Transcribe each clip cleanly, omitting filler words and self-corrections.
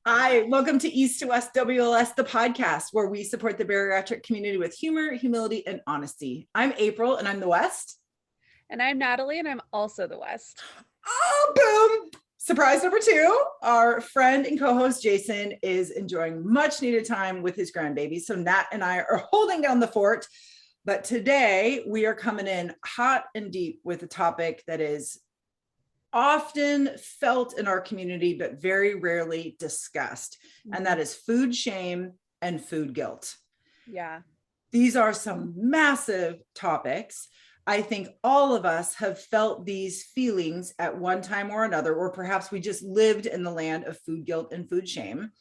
Hi, welcome to East to West WLS, the podcast where we support the bariatric community with humor, humility, and honesty. I'm April, and I'm the West. And I'm Natalie, and I'm also the West. Oh, boom. Surprise number two, our friend and co-host Jason is enjoying much needed time with his grandbaby. So Nat and I are holding down the fort. But today we are coming in hot and deep with a topic that is often felt in our community, but very rarely discussed. And that is food shame and food guilt. Yeah. These are some massive topics. I think all of us have felt these feelings at one time or another, or perhaps we just lived in the land of food guilt and food shame.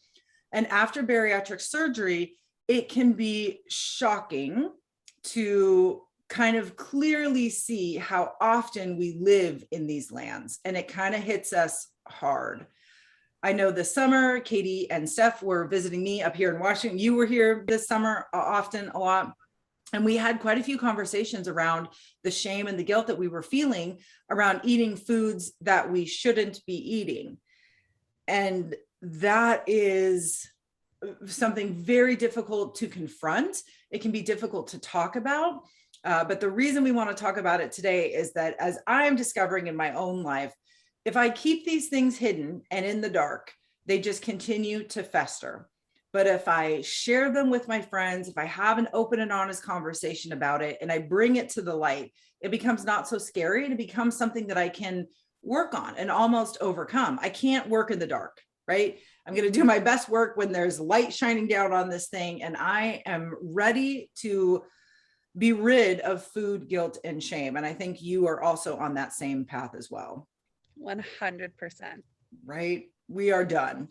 And after bariatric surgery, it can be shocking to kind of clearly see how often we live in these lands, and it kind of hits us hard. I know this summer, Katie and Steph were visiting me up here in Washington. You were here this summer often, a lot. And we had quite a few conversations around the shame and the guilt that we were feeling around eating foods that we shouldn't be eating. And that is something very difficult to confront. It can be difficult to talk about. But the reason we want to talk about it today is that as I'm discovering in my own life, if I keep these things hidden and in the dark, they just continue to fester. But if I share them with my friends, if I have an open and honest conversation about it and I bring it to the light, it becomes not so scary and it becomes something that I can work on and almost overcome. I can't work in the dark, right? I'm going to do my best work when there's light shining down on this thing, and I am ready to be rid of food guilt and shame. And I think you are also on that same path as well. 100%. Right? We are done.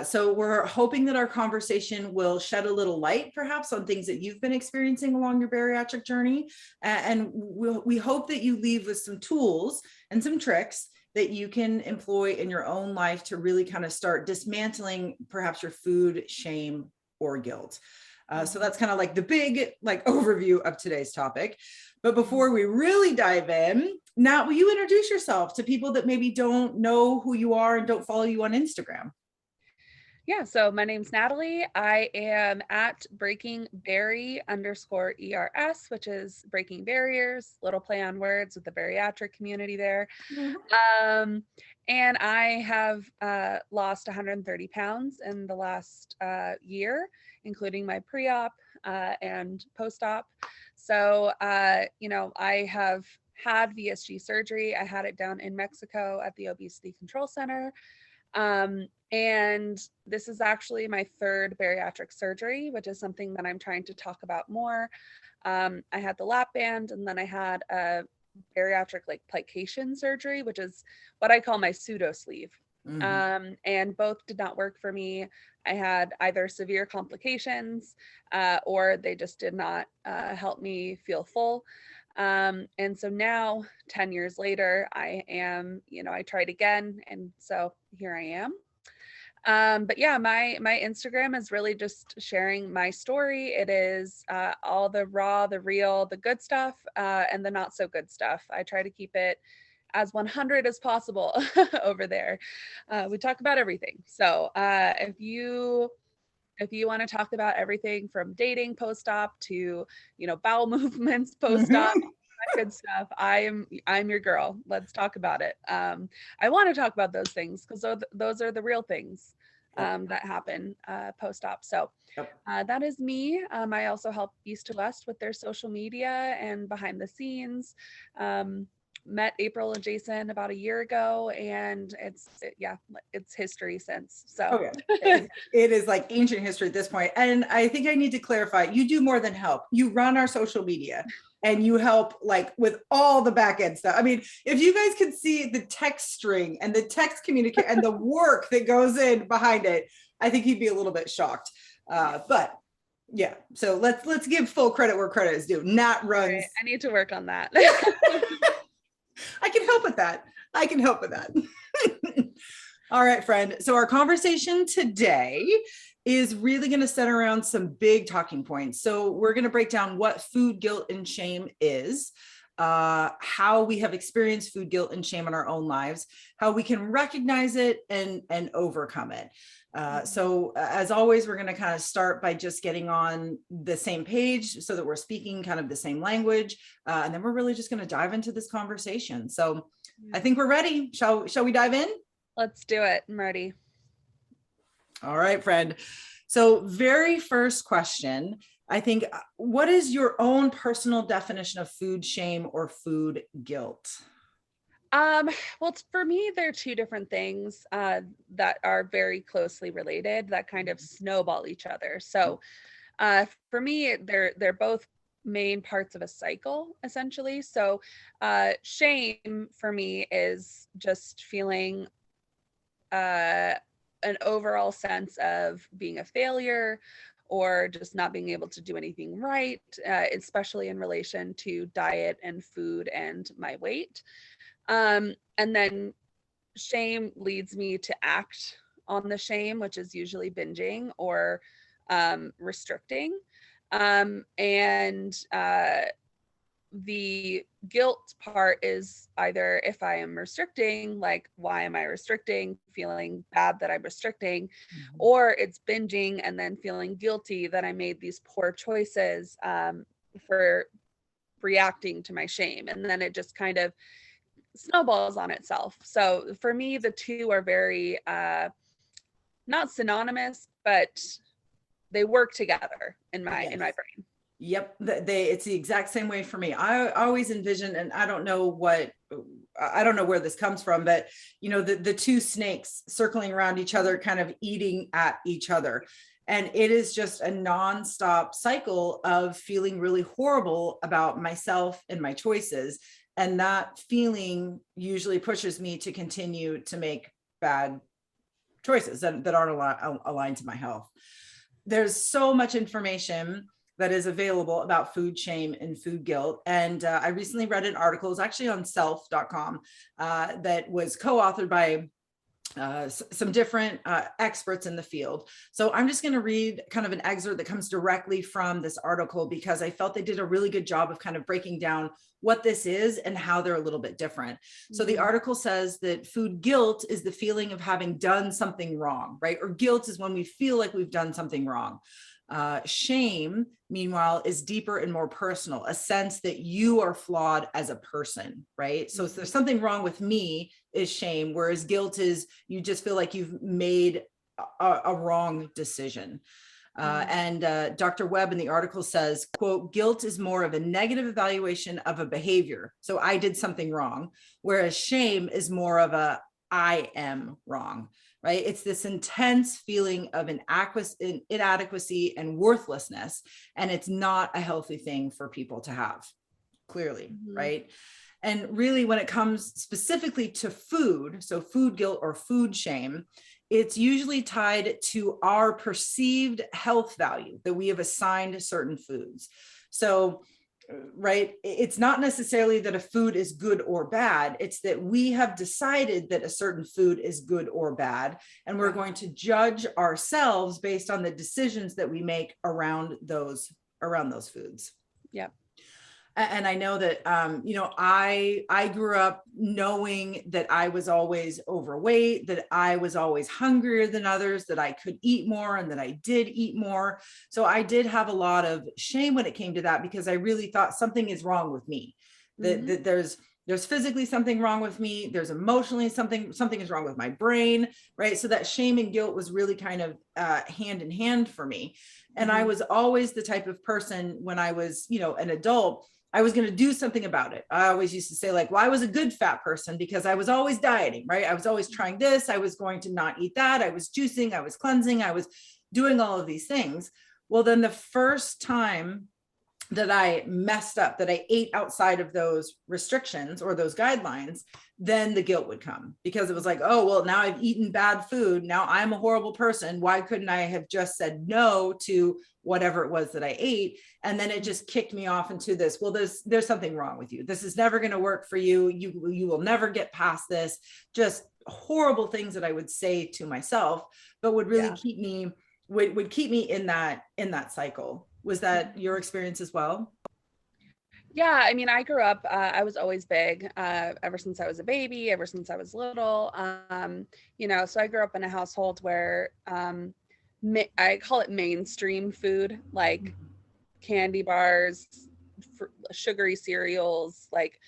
So we're hoping that our conversation will shed a little light perhaps on things that you've been experiencing along your bariatric journey. And we hope that you leave with some tools and some tricks that you can employ in your own life to really kind of start dismantling perhaps your food shame or guilt. So that's kind of like the big overview of today's topic. But before we really dive in, Nat, will you introduce yourself to people that maybe don't know who you are and don't follow you on Instagram? Yeah, so my name's Natalie. I am at breakingbarry_ERS, which is breaking barriers, little play on words with the bariatric community there. Mm-hmm. And I have lost 130 pounds in the last year, including my pre-op and post-op. So, I have had VSG surgery. I had it down in Mexico at the Obesity Control Center. And this is actually my third bariatric surgery, which is something that I'm trying to talk about more. I had the lap band, and then I had a bariatric plication surgery, which is what I call my pseudo sleeve. Mm-hmm. And both did not work for me. I had either severe complications or they just did not help me feel full. And so now 10 years later, I am, I tried again. And so here I am. But yeah, my Instagram is really just sharing my story. It is all the raw, the real, the good stuff, and the not so good stuff. I try to keep it as 100 as possible over there. We talk about everything. So if you want to talk about everything from dating post-op to, bowel movements post-op, that good stuff, I'm your girl. Let's talk about it. I want to talk about those things because those are the real things that happen post-op. So that is me. I also help East to West with their social media and behind the scenes. Met April and Jason about a year ago, and it's history since. So it is like ancient history at this point. And I think I need to clarify, you do more than help. You run our social media and you help with all the back end stuff. I mean, if you guys could see the text string and the text communication and the work that goes in behind it, I think you'd be a little bit shocked. But yeah, so let's give full credit where credit is due. Nat runs. Right. I need to work on that. I can help with that. All right, friend. So our conversation today is really going to center around some big talking points. So we're going to break down what food guilt and shame is. how we have experienced food guilt and shame in our own lives, how we can recognize it and overcome it. So as always, we're going to kind of start by just getting on the same page so that we're speaking kind of the same language. And then we're really just going to dive into this conversation. So I think we're ready. Shall we dive in? Let's do it. I'm ready. All right, friend. So very first question, I think, what is your own personal definition of food shame or food guilt? Well, for me, there are two different things that are very closely related that kind of snowball each other. So for me, they're both main parts of a cycle, essentially. So shame for me is just feeling an overall sense of being a failure or just not being able to do anything right, especially in relation to diet and food and my weight. And then shame leads me to act on the shame, which is usually binging or restricting. And the guilt part is either if I am restricting, like, why am I restricting? Feeling bad that I'm restricting, or it's binging and then feeling guilty that I made these poor choices for reacting to my shame. And then it just kind of snowballs on itself. So for me, the two are very not synonymous, but they work together in my brain. Yep, it's the exact same way for me. I always envision, and I don't know where this comes from, but the two snakes circling around each other, kind of eating at each other. And it is just a nonstop cycle of feeling really horrible about myself and my choices. And that feeling usually pushes me to continue to make bad choices that aren't aligned to my health. There's so much information that is available about food shame and food guilt. And I recently read an article, it's actually on self.com, that was co-authored by some different experts in the field. So I'm just going to read kind of an excerpt that comes directly from this article, because I felt they did a really good job of kind of breaking down what this is and how they're a little bit different. So the article says that food guilt is the feeling of having done something wrong, right? Or guilt is when we feel like we've done something wrong. Shame, meanwhile, is deeper and more personal, a sense that you are flawed as a person, right? So if there's something wrong with me is shame, whereas guilt is you just feel like you've made a wrong decision. And Dr. Webb in the article says, quote, guilt is more of a negative evaluation of a behavior. So I did something wrong, whereas shame is more of a I am wrong. Right? It's this intense feeling of inadequacy and worthlessness. And it's not a healthy thing for people to have, clearly, right? And really, when it comes specifically to food, so food guilt or food shame, it's usually tied to our perceived health value that we have assigned certain foods. So right, it's not necessarily that a food is good or bad, it's that we have decided that a certain food is good or bad, and we're going to judge ourselves based on the decisions that we make around those foods. Yep. And I know that, I grew up knowing that I was always overweight, that I was always hungrier than others, that I could eat more and that I did eat more. So I did have a lot of shame when it came to that, because I really thought something is wrong with me, that there's physically something wrong with me. There's emotionally something is wrong with my brain, right? So that shame and guilt was really kind of hand in hand for me. And I was always the type of person when I was, an adult, I was going to do something about it. I always used to say, like, well, I was a good fat person because I was always dieting, right? I was always trying this. I was going to not eat that. I was juicing, I was cleansing, I was doing all of these things. Well, then the first time that I messed up, that I ate outside of those restrictions or those guidelines, then the guilt would come, because it was like, oh, well, now I've eaten bad food. Now I'm a horrible person. Why couldn't I have just said no to whatever it was that I ate? And then it just kicked me off into this, well, there's something wrong with you. This is never going to work for you. You will never get past this. Just horrible things that I would say to myself, but would really keep me, would keep me in that cycle. Was that your experience as well? Yeah, I mean, I grew up, I was always big, ever since I was a baby, ever since I was little. So I grew up in a household where I call it mainstream food, like candy bars, sugary cereals, like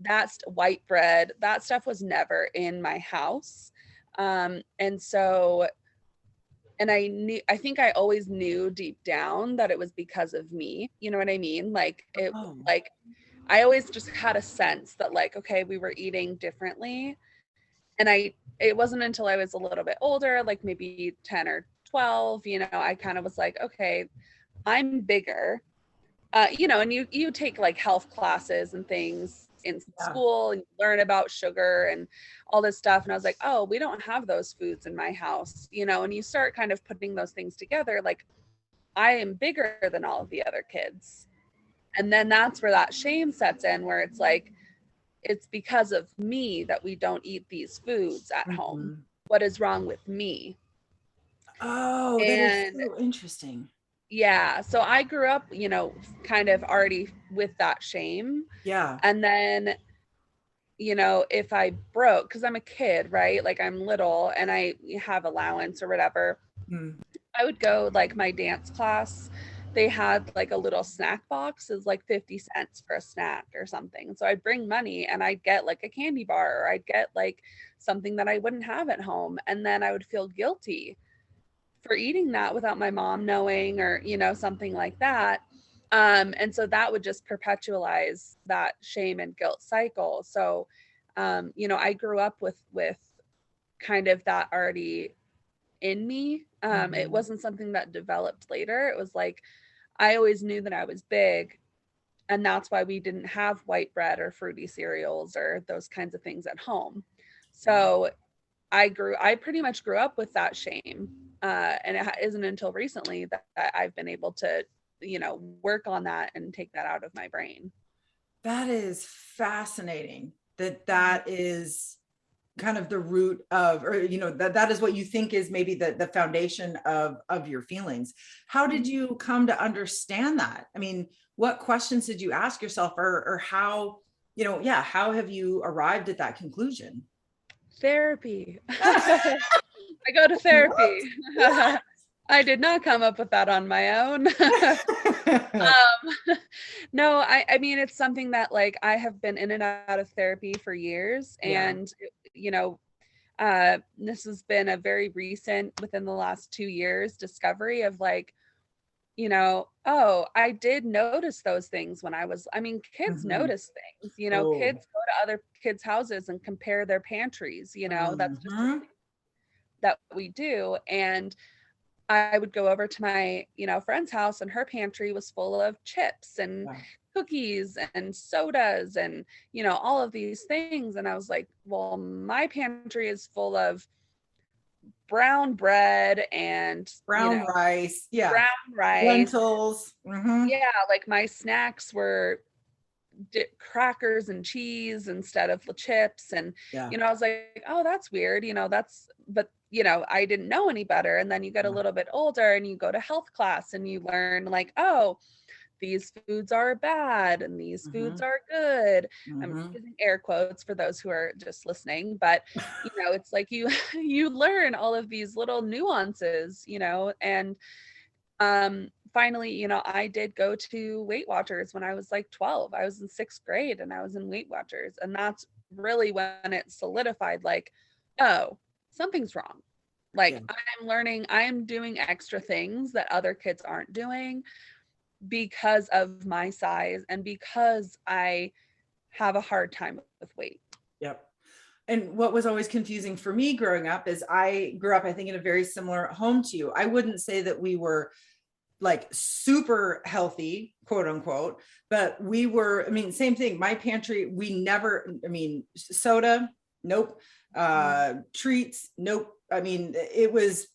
that's white bread. That stuff was never in my house. And so, and I think I always knew deep down that it was because of me. You know what I mean? Oh, Like I always just had a sense that like, okay, we were eating differently. And it wasn't until I was a little bit older, like maybe 10 or 12, I kind of was like, okay, I'm bigger. And you take like health classes and things in yeah. school and learn about sugar and all this stuff. And I was like, oh, we don't have those foods in my house, and you start kind of putting those things together. Like I am bigger than all of the other kids. And then that's where that shame sets in, where it's like, it's because of me that we don't eat these foods at home. Mhm. What is wrong with me? Oh, that is And so interesting. yeah, so I grew up, kind of already with that shame. Yeah. And then, if I broke, because I'm a kid, right? Like I'm little and I have allowance or whatever, Mm. I would go like my dance class. They had like a little snack box is like 50 cents for a snack or something. So I'd bring money and I'd get like a candy bar or I'd get like something that I wouldn't have at home. And then I would feel guilty for eating that without my mom knowing or, something like that. And so that would just perpetualize that shame and guilt cycle. So, I grew up with kind of that already in me. It Mhm. wasn't something that developed later. It was like I always knew that I was big, and that's why we didn't have white bread or fruity cereals or those kinds of things at home. Wow. So I pretty much grew up with that shame, and it isn't until recently that I've been able to, work on that and take that out of my brain. That is fascinating that that is kind of the root of, or that is what you think is maybe the foundation of your feelings. How did Mhm. you come to understand that? I mean, what questions did you ask yourself, or how, yeah, how have you arrived at that conclusion? Therapy. I go to therapy. What? What? I did not come up with that on my own. No, I mean, it's something that like I have been in and out of therapy for years. Yeah. And, this has been a very recent, within the last 2 years, discovery of like, oh, I did notice those things when I mean, kids Mhm. notice things, Oh. kids go to other kids' houses and compare their pantries, that's just a Mhm. thing that we do. And I would go over to my, friend's house and her pantry was full of chips and Yeah. cookies and sodas and, all of these things. And I was like, well, my pantry is full of brown bread and, Brown rice. Yeah. brown rice. Lentils. Mhm. Yeah, like my snacks were crackers and cheese instead of the chips. And, Yeah. I was like, oh, that's weird. But, I didn't know any better. And then you get a Yeah. little bit older and you go to health class and you learn like, oh, these foods are bad and these foods Mhm. are good. I'm Mhm. using air quotes for those who are just listening, but it's like you you learn all of these little nuances, and finally, I did go to Weight Watchers when I was like 12. I was in 6th grade and I was in Weight Watchers. And that's really when it solidified like, oh, something's wrong. Yeah. Like I'm learning, I am doing extra things that other kids aren't doing because of my size and because I have a hard time with weight. Yep. And what was always confusing for me growing up is I grew up, I think, in a very similar home to you. I wouldn't say that we were like super healthy, quote unquote, but we were, I mean, same thing. My pantry, we never, I mean, soda, nope. Treats, nope. I mean, it was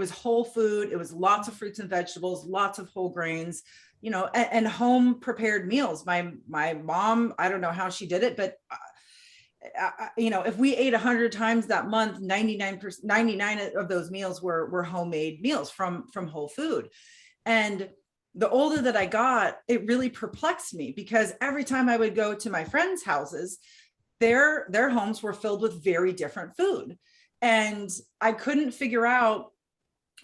whole food. It was lots of fruits and vegetables, lots of whole grains, and home prepared meals. My mom, I don't know how she did it, but if we ate 100 times that month, 99%, 99 of those meals were homemade meals from whole food. And the older that I got, it really perplexed me, because every time I would go to my friends' houses, their homes were filled with very different food. And I couldn't figure out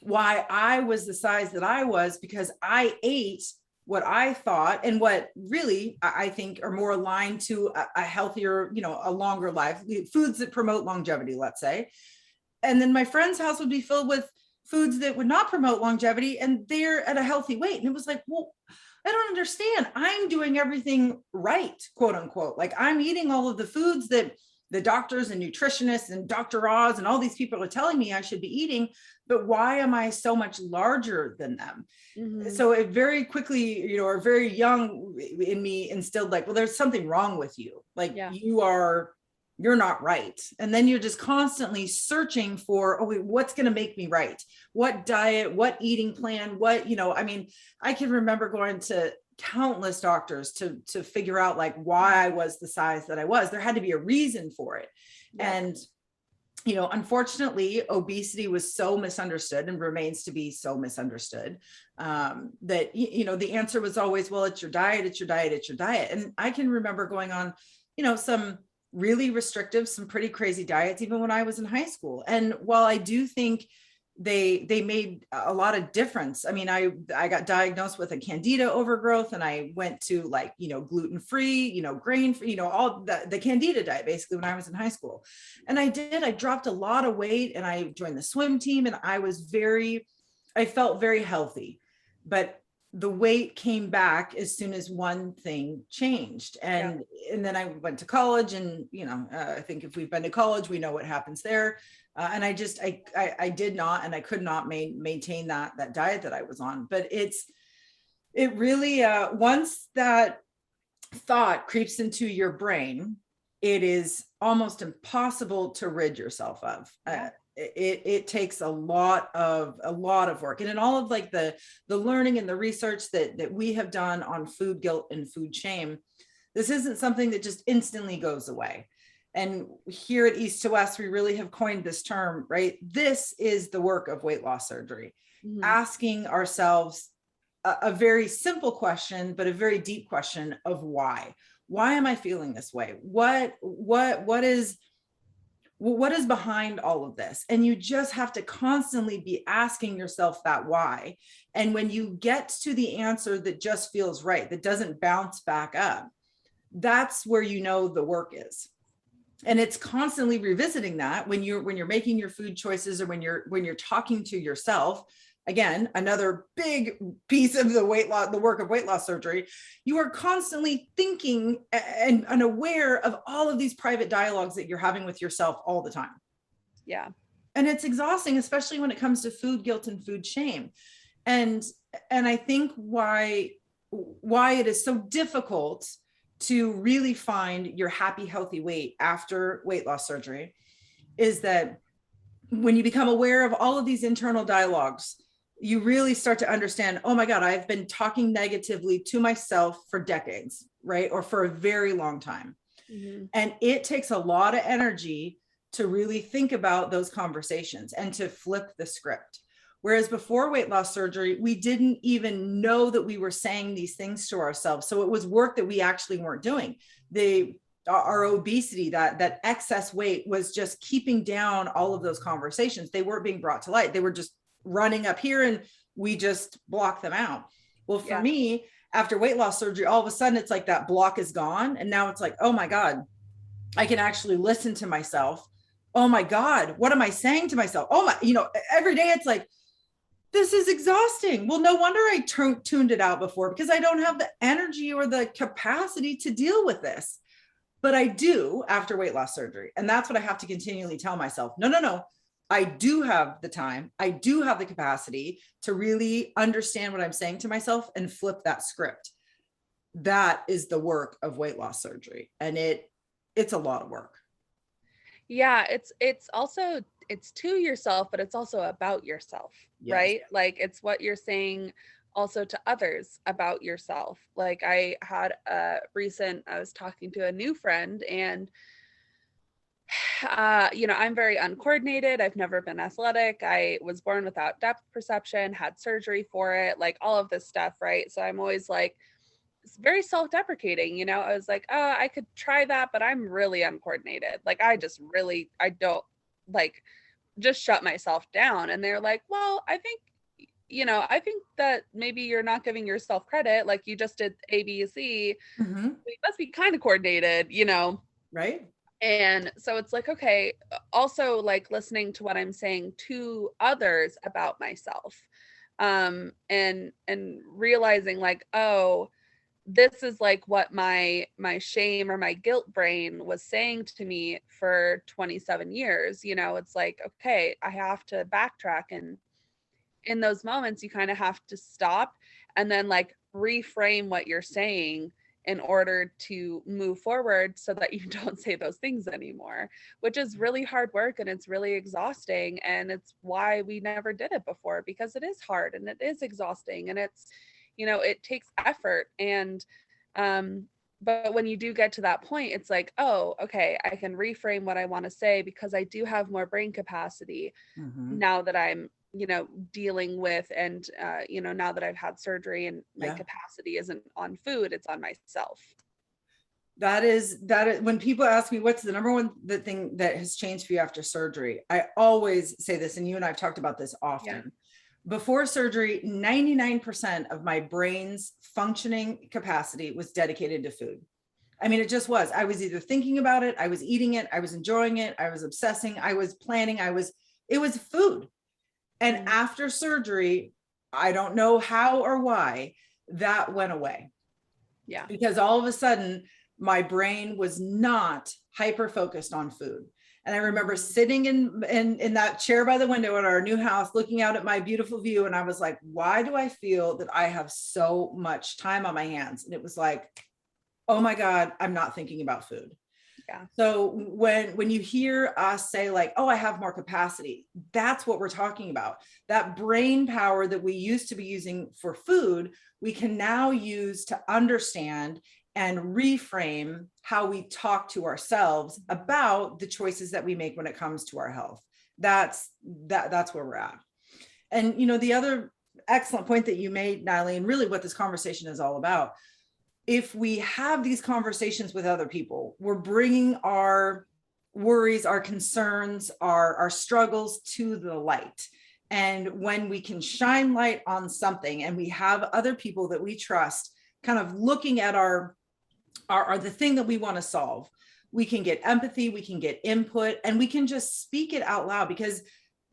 why I was the size that I was, because I ate what I thought and what really I think are more aligned to a healthier, a longer life, foods that promote longevity, let's say. And then my friend's house would be filled with foods that would not promote longevity, and they're at a healthy weight. And it was like, well, I don't understand. I'm doing everything right, quote unquote. Like, I'm eating all of the foods that the doctors and nutritionists and Dr. Oz and all these people are telling me I should be eating, but why am I so much larger than them? Mm-hmm. So it very quickly, or very young in me, instilled like, well, there's something wrong with you. Like, Yeah. you're not right. And then you're just constantly searching for, oh, wait, what's going to make me right? What diet, what eating plan, what, I mean, I can remember going to countless doctors to figure out like why I was the size that I was. There had to be a reason for it. Yeah. And, unfortunately, obesity was so misunderstood and remains to be so misunderstood, that, the answer was always, well, it's your diet, it's your diet, it's your diet. And I can remember going on, some really restrictive, some pretty crazy diets, even when I was in high school. And while I do think they made a lot of difference. I mean, I got diagnosed with a candida overgrowth, and I went to like, gluten-free, grain-free, all the candida diet basically when I was in high school. And I dropped a lot of weight, and I joined the swim team, and I felt very healthy. But the weight came back as soon as one thing changed. And then I went to college, and I think if we've been to college, we know what happens there. And I did not, and I could not maintain that diet that I was on. But it really, once that thought creeps into your brain, it is almost impossible to rid yourself of. It takes a lot of work. And in all of like the learning and the research that we have done on food guilt and food shame, this isn't something that just instantly goes away. And here at East to West, we really have coined this term, right? This is the work of weight loss surgery. Mm-hmm. Asking ourselves a very simple question, but a very deep question of why. Why am I feeling this way? What is behind all of this? And you just have to constantly be asking yourself that why. And when you get to the answer that just feels right, that doesn't bounce back up, that's where the work is. And it's constantly revisiting that when you're making your food choices, or when you're talking to yourself. Again, another big piece of the work of weight loss surgery, you are constantly thinking and unaware of all of these private dialogues that you're having with yourself all the time. Yeah. And it's exhausting, especially when it comes to food guilt and food shame. And I think why it is so difficult to really find your happy, healthy weight after weight loss surgery is that when you become aware of all of these internal dialogues, you really start to understand, oh my God, I've been talking negatively to myself for decades, right? Or for a very long time. Mm-hmm. And it takes a lot of energy to really think about those conversations and to flip the script. Whereas before weight loss surgery, we didn't even know that we were saying these things to ourselves. So it was work that we actually weren't doing. Our obesity, that excess weight, was just keeping down all of those conversations. They weren't being brought to light. They were just running up here, and we just blocked them out. Well, for me, after weight loss surgery, all of a sudden it's like that block is gone. And now it's like, oh my God, I can actually listen to myself. Oh my God, what am I saying to myself? Oh my, every day it's like, this is exhausting. Well, no wonder I tuned it out before, because I don't have the energy or the capacity to deal with this. But I do after weight loss surgery. And that's what I have to continually tell myself. No. I do have the time. I do have the capacity to really understand what I'm saying to myself and flip that script. That is the work of weight loss surgery. And it's a lot of work. Yeah. It's also, it's to yourself, but it's also about yourself, yes. Right? Like, it's what you're saying also to others about yourself. Like, I was talking to a new friend, and I'm very uncoordinated. I've never been athletic. I was born without depth perception, had surgery for it, like all of this stuff, right? So I'm always like, it's very self-deprecating, I was like, oh, I could try that, but I'm really uncoordinated. Like, I don't, like, just shut myself down. And they're like, well, I think that maybe you're not giving yourself credit. Like, you just did A, B, C. Mm-hmm. You must be kind of coordinated. Right. And so it's like, okay, also like listening to what I'm saying to others about myself. And realizing like, oh, this is like what my shame or my guilt brain was saying to me for 27 years. It's like, okay, I have to backtrack. And in those moments you kind of have to stop and then like reframe what you're saying in order to move forward so that you don't say those things anymore, which is really hard work and it's really exhausting. And it's why we never did it before, because it is hard and it is exhausting and it takes effort. And but when you do get to that point, it's like, oh, okay, I can reframe what I want to say because I do have more brain capacity Mm-hmm. now that I'm dealing with, and now that I've had surgery and my Yeah. capacity isn't on food, it's on myself. That is when people ask me what's the number one the thing that has changed for you after surgery, I always say this, and you and I've talked about this often. Yeah. Before surgery, 99% of my brain's functioning capacity was dedicated to food. I mean, it just was. I was either thinking about it, I was eating it, I was enjoying it, I was obsessing, I was planning, it was food. And Mm. after surgery, I don't know how or why that went away. Yeah. Because all of a sudden, my brain was not hyper focused on food. And I remember sitting in that chair by the window at our new house, looking out at my beautiful view. And I was like, why do I feel that I have so much time on my hands? And it was like, oh my God, I'm not thinking about food. Yeah. So when you hear us say like, oh, I have more capacity, that's what we're talking about. That brain power that we used to be using for food, we can now use to understand and reframe how we talk to ourselves about the choices that we make when it comes to our health. That's where we're at. And the other excellent point that you made, Natalie, and really what this conversation is all about, if we have these conversations with other people, we're bringing our worries, our concerns, our struggles to the light. And when we can shine light on something and we have other people that we trust kind of looking at our the thing that we want to solve, we can get empathy, we can get input, and we can just speak it out loud. Because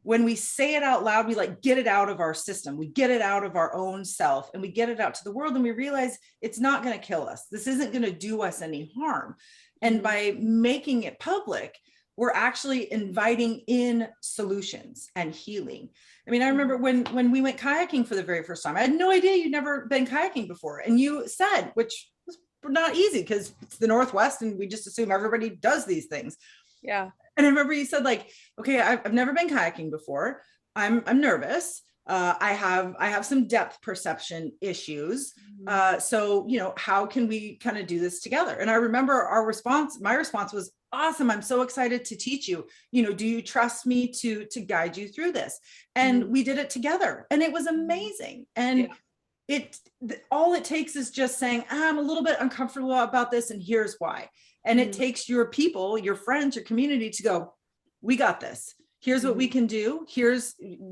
when we say it out loud, we like get it out of our system, we get it out of our own self, and we get it out to the world, and we realize it's not going to kill us. This isn't going to do us any harm. And by making it public, we're actually inviting in solutions and healing. I mean, I remember when we went kayaking for the very first time, I had no idea you'd never been kayaking before. And you said, which was not easy because it's the Northwest and we just assume everybody does these things. Yeah. And I remember you said like, okay, I've never been kayaking before. I'm nervous. I have some depth perception issues. So, how can we kind of do this together? And I remember my response was, awesome. I'm so excited to teach you. Do you trust me to guide you through this? And we did it together and it was amazing. And all it takes is just saying, I'm a little bit uncomfortable about this and here's why. And it takes your people, your friends, your community to go, we got this. Here's what we can do.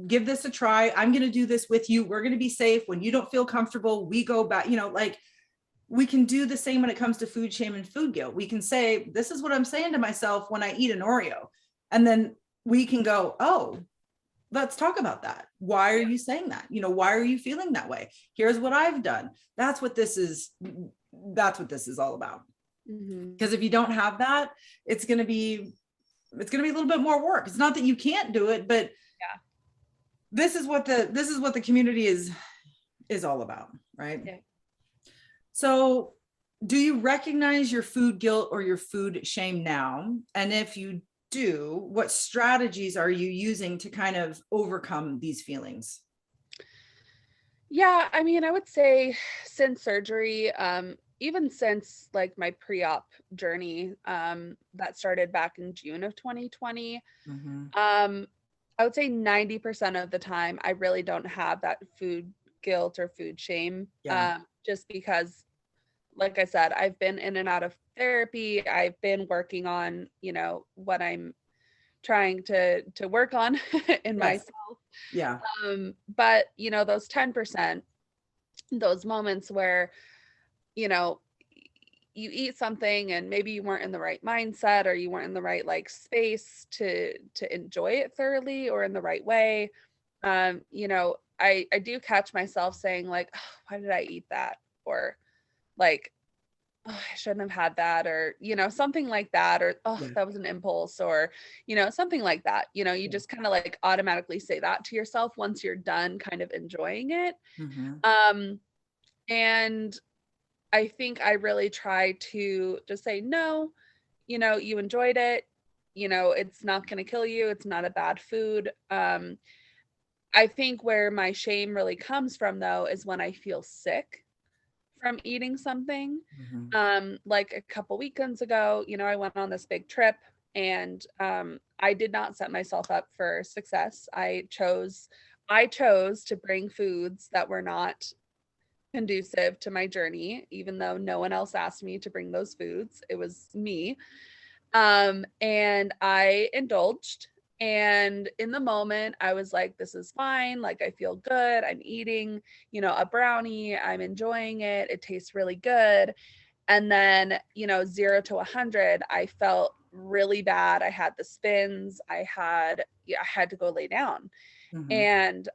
Give this a try. I'm going to do this with you. We're going to be safe. When you don't feel comfortable, we go back, like we can do the same when it comes to food shame and food guilt. We can say, this is what I'm saying to myself when I eat an Oreo. And then we can go, oh, let's talk about that. Why are you saying that? Why are you feeling that way? Here's what I've done. That's what this is all about. Because if you don't have that, it's going to be a little bit more work. It's not that you can't do it, but this is what the community is all about, right? Yeah. So do you recognize your food guilt or your food shame now? And if you do, what strategies are you using to kind of overcome these feelings? Yeah, I mean, I would say since surgery, even since like my pre-op journey, that started back in June of 2020, Mhm. I would say 90% of the time I really don't have that food guilt or food shame, Yeah. just because, like I said, I've been in and out of therapy. I've been working on, what I'm trying to work on in Yes. myself. Yeah. But those 10%, those moments where, you know, you eat something and maybe you weren't in the right mindset, or you weren't in the right like space to enjoy it thoroughly or in the right way. I do catch myself saying like, "Oh, why did I eat that?" Or like, "Oh, I shouldn't have had that," or something like that, or "Oh, Yeah. that was an impulse," or something like that. You Yeah. just kind of like automatically say that to yourself once you're done kind of enjoying it. Mhm. um and I think I really try to just say, no, you enjoyed it. It's not going to kill you. It's not a bad food. I think where my shame really comes from, though, is when I feel sick from eating something. Mhm. Like a couple weekends ago, I went on this big trip, and I did not set myself up for success. I chose to bring foods that were not conducive to my journey, even though no one else asked me to bring those foods. It was me. And I indulged. And in the moment, I was like, this is fine. Like, I feel good. I'm eating, a brownie. I'm enjoying it. It tastes really good. And then, 0 to 100, I felt really bad. I had the spins. I had to go lay down. Mhm. And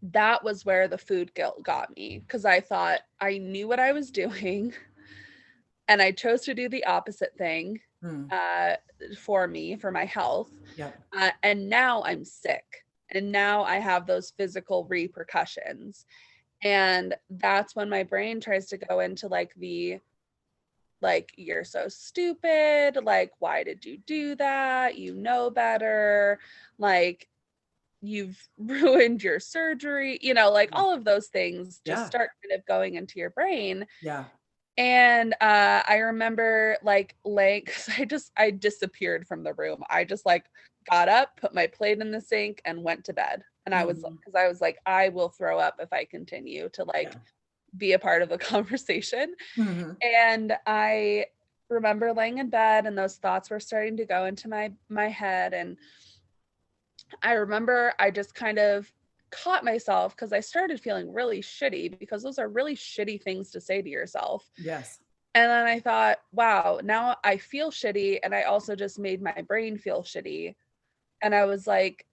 that was where the food guilt got me, because I thought I knew what I was doing and I chose to do the opposite thing, Mm. uh, for me, for my health. Yep. And now I'm sick. And now I have those physical repercussions. And that's when my brain tries to go into like, you're so stupid. Like, why did you do that? You know better. Like, you've ruined your surgery, like Yeah. all of those things just Yeah. start kind of going into your brain. Yeah. And I remember like laying, because I disappeared from the room. I just like got up, put my plate in the sink, and went to bed. And I was, Mhm. because I was like, I will throw up if I continue to like Yeah. be a part of the conversation. Mhm. And I remember laying in bed, and those thoughts were starting to go into my head. And I remember I just kind of caught myself, because I started feeling really shitty, because those are really shitty things to say to yourself. Yes. And then I thought, wow, now I feel shitty. And I also just made my brain feel shitty. And I was like,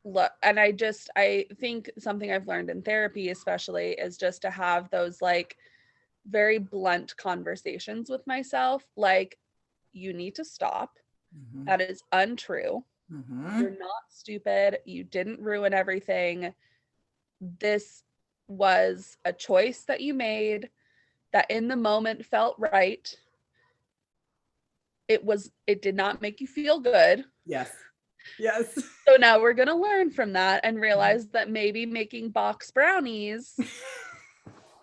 look, and I think something I've learned in therapy, especially, is just to have those like very blunt conversations with myself. Like, you need to stop. Mhm. That is untrue. You're Mhm. not stupid. You didn't ruin everything. This was a choice that you made that in the moment felt right. It did not make you feel good. Yes. Yes. So now we're going to learn from that and Mhm. realize that maybe making box brownies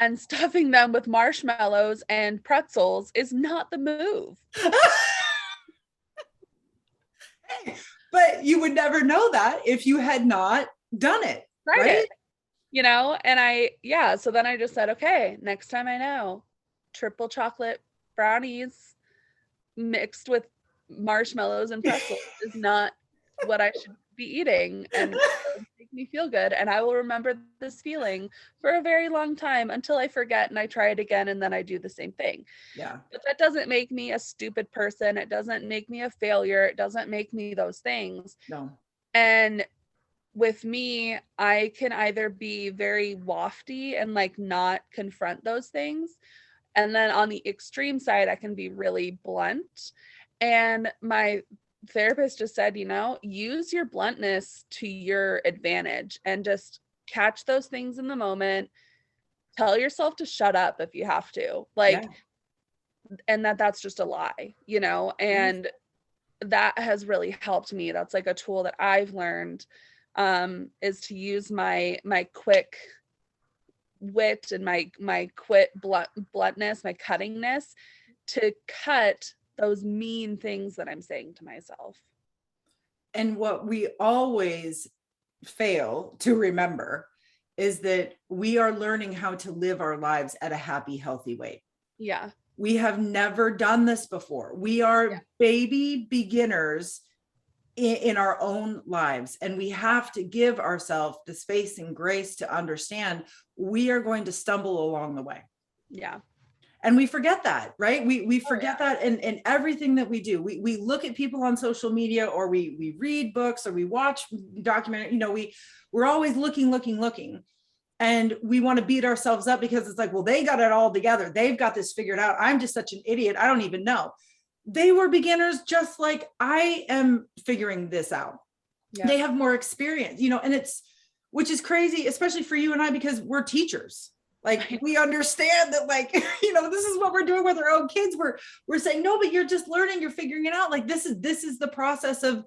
and stuffing them with marshmallows and pretzels is not the move. Hey, but you would never know that if you had not done it, Tried right? it, and so then I just said, okay, next time I know, triple chocolate brownies mixed with marshmallows and pretzels is not what I should be eating, and it'll make me feel good. And I will remember this feeling for a very long time until I forget and I try it again, and then I do the same thing. Yeah. But that doesn't make me a stupid person. It doesn't make me a failure. It doesn't make me those things. No. And with me, I can either be very lofty and like not confront those things. And then on the extreme side, I can be really blunt. And my therapist just said, use your bluntness to your advantage and just catch those things in the moment. Tell yourself to shut up if you have to. Yeah. Like, and that's just a lie, Yes. and that has really helped me. That's like a tool that I've learned, is to use my quick wit and my quit bluntness, my cuttingness, to cut those mean things that I'm saying to myself. And what we always fail to remember is that we are learning how to live our lives at a happy, healthy way. Yeah. We have never done this before. We are baby beginners in our own lives, and we have to give ourselves the space and grace to understand we are going to stumble along the way. Yeah. And we forget that, right? We forget that in everything that we do. We look at people on social media, or we read books, or we watch documentary, we're always looking. And we want to beat ourselves up because it's like, well, they got it all together. They've got this figured out. I'm just such an idiot. I don't even know. They were beginners just like I am figuring this out. Yeah. They have more experience, and which is crazy, especially for you and I, because we're teachers. Like, we understand that, like, this is what we're doing with our own kids. We're saying, no, but you're just learning, you're figuring it out. Like, this is the process of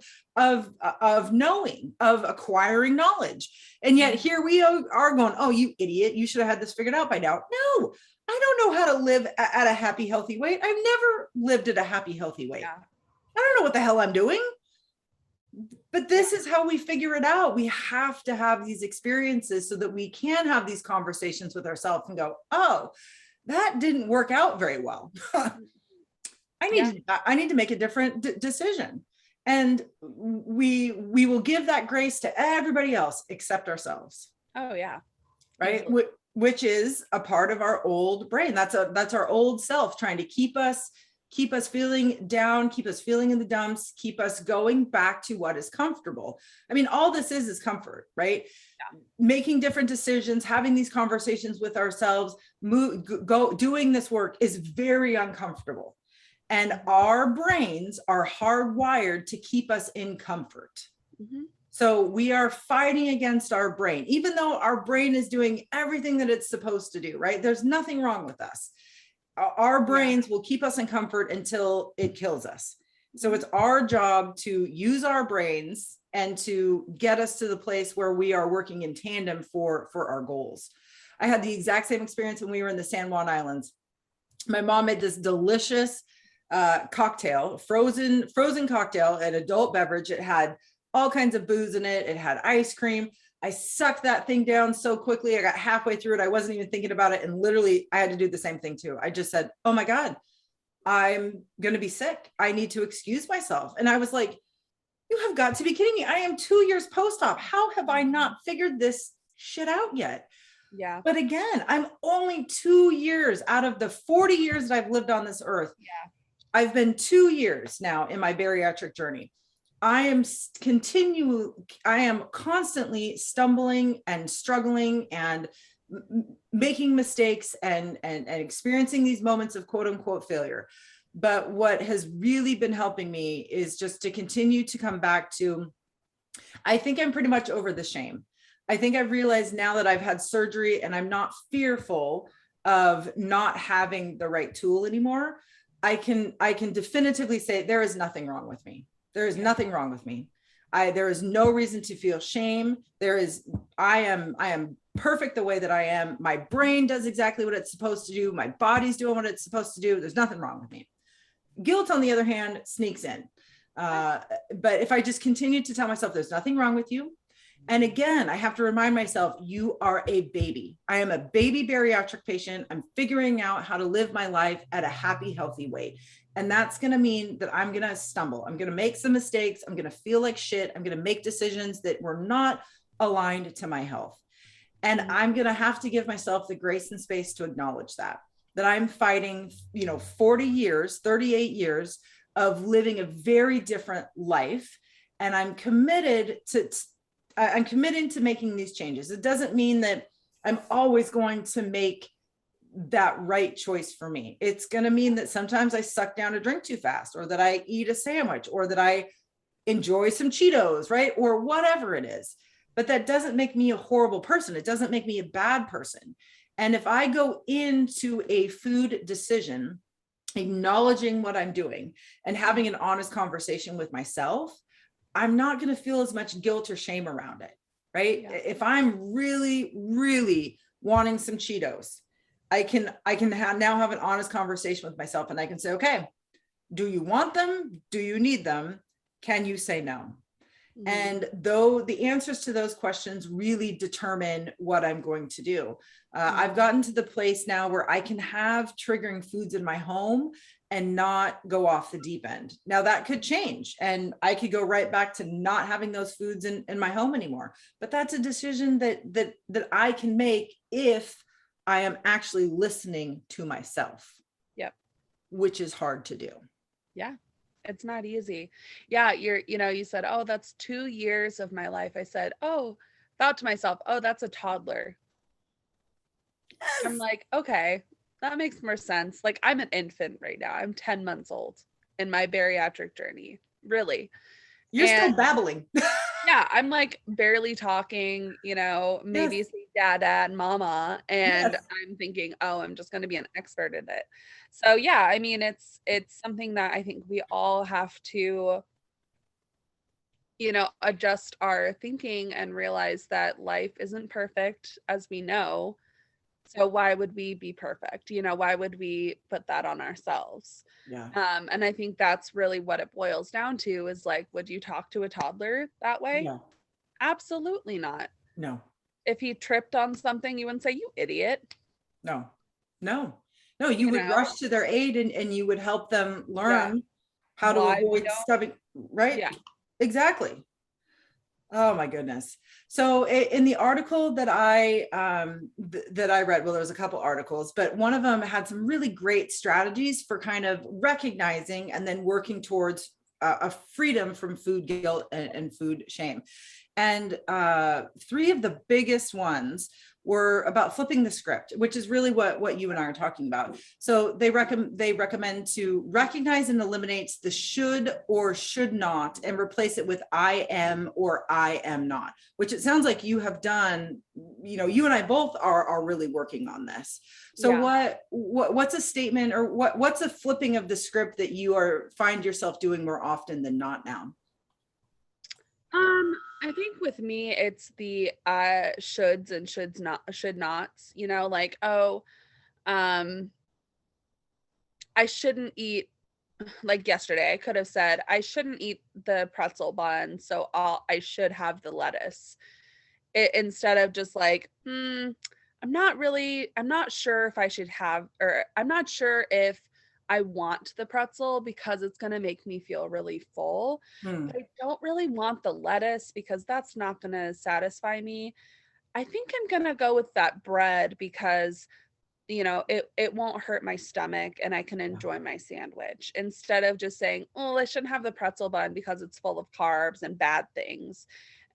knowing, of acquiring knowledge. And yet here we are going, oh, you idiot, you should have had this figured out by now. No, I don't know how to live at a happy, healthy weight. I've never lived at a happy, healthy weight. Yeah. I don't know what the hell I'm doing. But this is how we figure it out. We have to have these experiences so that we can have these conversations with ourselves and go, oh, that didn't work out very well. I need to make a different decision. And we will give that grace to everybody else except ourselves. Oh yeah. Right. Which is a part of our old brain. That's our old self trying to keep us feeling down, keep us feeling in the dumps, keep us going back to what is comfortable. I mean, all this is comfort, right? Yeah. Making different decisions, having these conversations with ourselves, doing this work is very uncomfortable. And our brains are hardwired to keep us in comfort. Mm-hmm. So we are fighting against our brain, even though our brain is doing everything that it's supposed to do, right? There's nothing wrong with us. Our brains will keep us in comfort until it kills us. So it's our job to use our brains and to get us to the place where we are working in tandem for our goals. I had the exact same experience when we were in the San Juan Islands. My mom made this delicious cocktail, frozen cocktail, an adult beverage. It had all kinds of booze in it. It had ice cream. I sucked that thing down so quickly. I got halfway through it. I wasn't even thinking about it. And literally I had to do the same thing too. I just said, oh my God, I'm going to be sick. I need to excuse myself. And I was like, you have got to be kidding me. I am 2 years post-op. How have I not figured this shit out yet? Yeah. But again, I'm only 2 years out of the 40 years that I've lived on this earth. Yeah. I've been 2 years now in my bariatric journey. I am constantly stumbling and struggling and making mistakes and experiencing these moments of quote unquote failure. But what has really been helping me is just to continue to come back to, I think I'm pretty much over the shame. I think I've realized now that I've had surgery and I'm not fearful of not having the right tool anymore. I can definitively say there is nothing wrong with me. There is nothing wrong with me. There is no reason to feel shame. I am perfect the way that I am. My brain does exactly what it's supposed to do. My body's doing what it's supposed to do. There's nothing wrong with me. Guilt, on the other hand, sneaks in. But if I just continue to tell myself there's nothing wrong with you. And again, I have to remind myself, you are a baby. I am a baby bariatric patient. I'm figuring out how to live my life at a happy, healthy weight. And that's going to mean that I'm going to stumble. I'm going to make some mistakes. I'm going to feel like shit. I'm going to make decisions that were not aligned to my health. And I'm going to have to give myself the grace and space to acknowledge that I'm fighting, 40 years, 38 years of living a very different life. And I'm committed to making these changes. It doesn't mean that I'm always going to make that right choice for me. It's going to mean that sometimes I suck down a drink too fast, or that I eat a sandwich, or that I enjoy some Cheetos, right? Or whatever it is. But that doesn't make me a horrible person. It doesn't make me a bad person. And if I go into a food decision, acknowledging what I'm doing and having an honest conversation with myself, I'm not going to feel as much guilt or shame around it, right? Yeah. If I'm really, really wanting some Cheetos, I can now have an honest conversation with myself, and I can say, okay, do you want them? Do you need them? Can you say no? And though the answers to those questions really determine what I'm going to do. I've gotten to the place now where I can have triggering foods in my home and not go off the deep end. Now that could change, and I could go right back to not having those foods in my home anymore. But that's a decision that I can make if I am actually listening to myself. Yep. Which is hard to do. Yeah. It's not easy. Yeah, you said, oh, that's 2 years of my life. I said, oh, thought to myself, oh, that's a toddler. Yes. I'm like, okay, that makes more sense. Like, I'm an infant right now. I'm 10 months old in my bariatric journey, really. You're And still babbling. yeah, I'm like barely talking, maybe Yes. say dada and mama. And Yes. I'm thinking, oh, I'm just going to be an expert at it. So yeah, I mean, it's something that I think we all have to, adjust our thinking and realize that life isn't perfect, as we know. So why would we be perfect? Why would we put that on ourselves? Yeah. And I think that's really what it boils down to is like, would you talk to a toddler that way? No. Absolutely not. No. If he tripped on something, you wouldn't say, you idiot. No. No. No, you You would know? rush to their aid, and you would help them Yeah. learn how to Why we avoid don't? stubbing, right? Yeah. Exactly. Oh my goodness. So in the article that I read, well, there was a couple articles, but one of them had some really great strategies for kind of recognizing and then working towards a freedom from food guilt and food shame. And three of the biggest ones were about flipping the script, which is really what you and I are talking about. So they recommend to recognize and eliminate the should or should not and replace it with I am or I am not, which it sounds like you have done. You and I both are really working on this. So Yeah. what's a statement, or what's a flipping of the script that you find yourself doing more often than not now? I think with me, it's the shoulds and should nots, like, oh, um, I shouldn't eat, like yesterday, I could have said, I shouldn't eat the pretzel bun, so I should have the lettuce. Instead of just like, I'm not sure if I should have, or I'm not sure if I want the pretzel because it's going to make me feel really full, Hmm. but I don't really want the lettuce because that's not going to satisfy me. I think I'm going to go with that bread because it won't hurt my stomach and I can Yeah. enjoy my sandwich instead of just saying, oh, I shouldn't have the pretzel bun because it's full of carbs and bad things.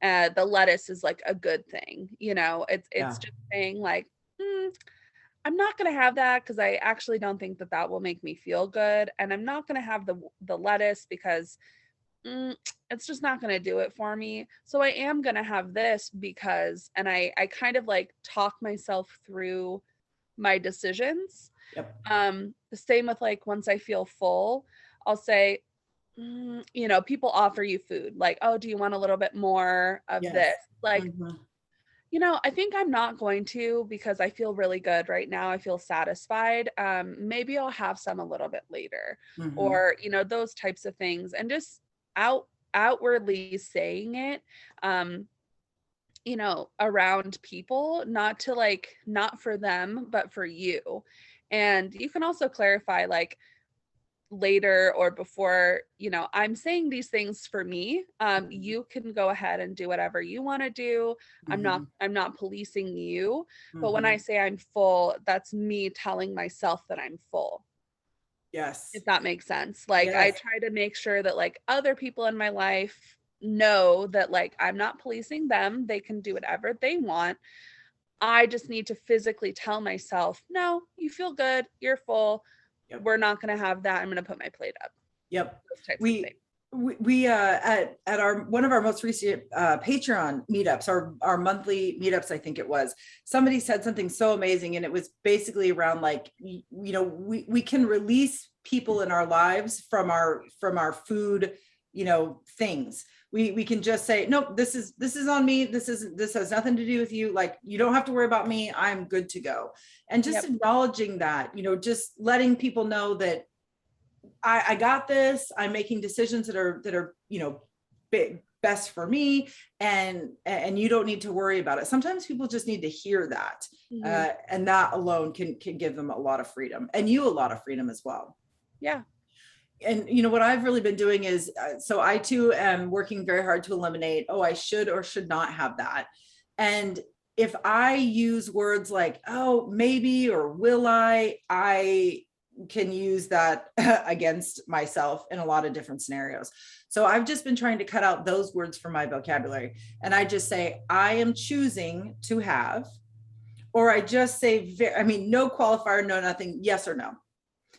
The lettuce is like a good thing, it's Yeah. just saying like, "Mm, I'm not going to have that because I actually don't think that that will make me feel good. And I'm not going to have the lettuce because it's just not going to do it for me. So I am going to have this because," and I kind of like talk myself through my decisions. Yep. The same with like once I feel full, I'll say, people offer you food like, oh, do you want a little bit more of Yes. this? Like, Mhm. I think I'm not going to because I feel really good right now. I feel satisfied. Maybe I'll have some a little bit later, Mhm. or, those types of things. And just outwardly saying it. Around people, not to like, not for them, but for you. And you can also clarify like later or before, I'm saying these things for me. You can go ahead and do whatever you want to do. Mhm. I'm not policing you. But when I Mhm. say I'm full, that's me telling myself that I'm full, Yes. if that makes sense. Like, I Yes. try to make sure that like other people in my life know that like I'm not policing them. They can do whatever they want. I just need to physically tell myself, no, you feel good, you're full. Yep. We're not going to have that. I'm going to put my plate up. Yep. Those types of things. We at our one of our most recent Patreon meetups, our monthly meetups, I think it was, somebody said something so amazing, and it was basically around like, we can release people in our lives from our food, things. we can just say, nope, this is on me. This has nothing to do with you. Like, you don't have to worry about me. I'm good to go. And just Yep. acknowledging that, just letting people know that I got this. I'm making decisions that are best for me, and you don't need to worry about it. Sometimes people just need to hear that, and that alone can give them a lot of freedom, and you a lot of freedom as well. Yeah. And what I've really been doing is, so I too am working very hard to eliminate, oh, I should or should not have that. And if I use words like, oh, maybe, or will I can use that against myself in a lot of different scenarios. So I've just been trying to cut out those words from my vocabulary. And I just say, I am choosing to have, or I just say, no qualifier, no nothing, yes or no.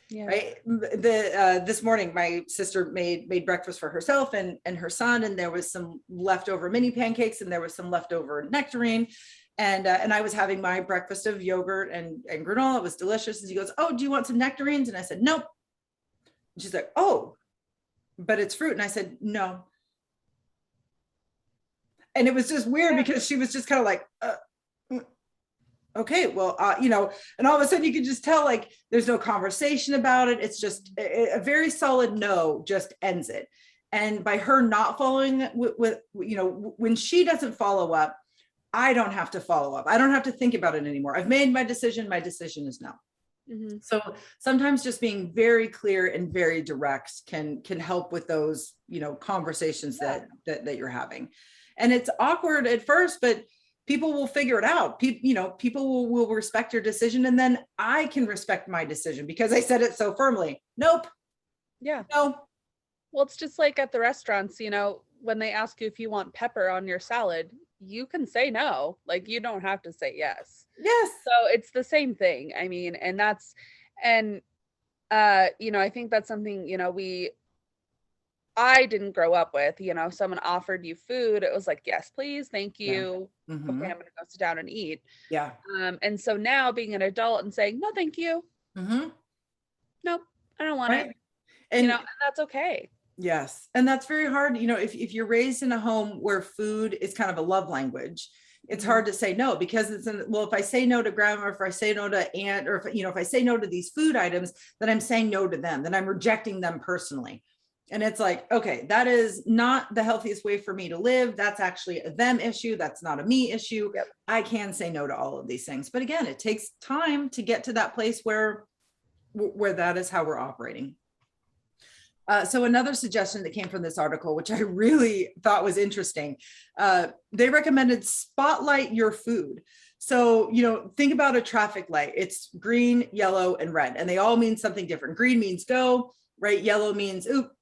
Yeah. Right. This morning, my sister made breakfast for herself and her son, and there was some leftover mini pancakes, and there was some leftover nectarine, and I was having my breakfast of yogurt and granola. It was delicious. And he goes, "Oh, do you want some nectarines?" And I said, "Nope." And she's like, "Oh, but it's fruit." And I said, "No." And it was just weird because she was just kind of like, okay, well, and all of a sudden you can just tell, like, there's no conversation about it. It's just a very solid no just ends it. And by her not following with when she doesn't follow up, I don't have to follow up. I don't have to think about it anymore. I've made my decision. My decision is no. Mm-hmm. So sometimes just being very clear and very direct can help with those, conversations that you're having. And it's awkward at first, but people will figure it out. People will respect your decision, and then I can respect my decision because I said it so firmly. Nope. Yeah. No. Well, it's just like at the restaurants, when they ask you if you want pepper on your salad, you can say no. Like, you don't have to say yes. Yes. So it's the same thing. I mean, and I think that's something, I didn't grow up with. Someone offered you food, it was like, yes, please, thank you. Yeah. Mm-hmm. Okay, I'm gonna go sit down and eat. Yeah. And so now being an adult and saying, no, thank you. Mm-hmm. Nope, I don't want it. And and that's okay. Yes. And that's very hard. If you're raised in a home where food is kind of a love language, it's hard to say no, because if I say no to grandma, or if I say no to aunt, or if I say no to these food items, then I'm saying no to them, then I'm rejecting them personally. And it's like, okay, that is not the healthiest way for me to live. That's actually a them issue. That's not a me issue. Yep. I can say no to all of these things. But again, it takes time to get to that place where that is how we're operating. So another suggestion that came from this article, which I really thought was interesting, they recommended spotlight your food. So, think about a traffic light. It's green, yellow, and red, and they all mean something different. Green means go, right? Yellow means, oop,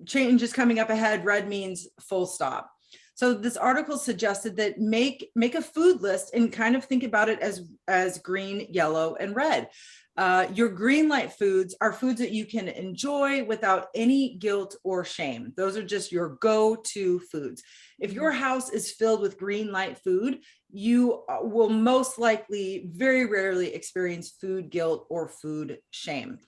change is coming up ahead. Red means full stop. So this article suggested that make a food list and kind of think about it as green, yellow, and red. Your green light foods are foods that you can enjoy without any guilt or shame. Those are just your go-to foods. If your house is filled with green light food, you will most likely very rarely experience food guilt or food shame.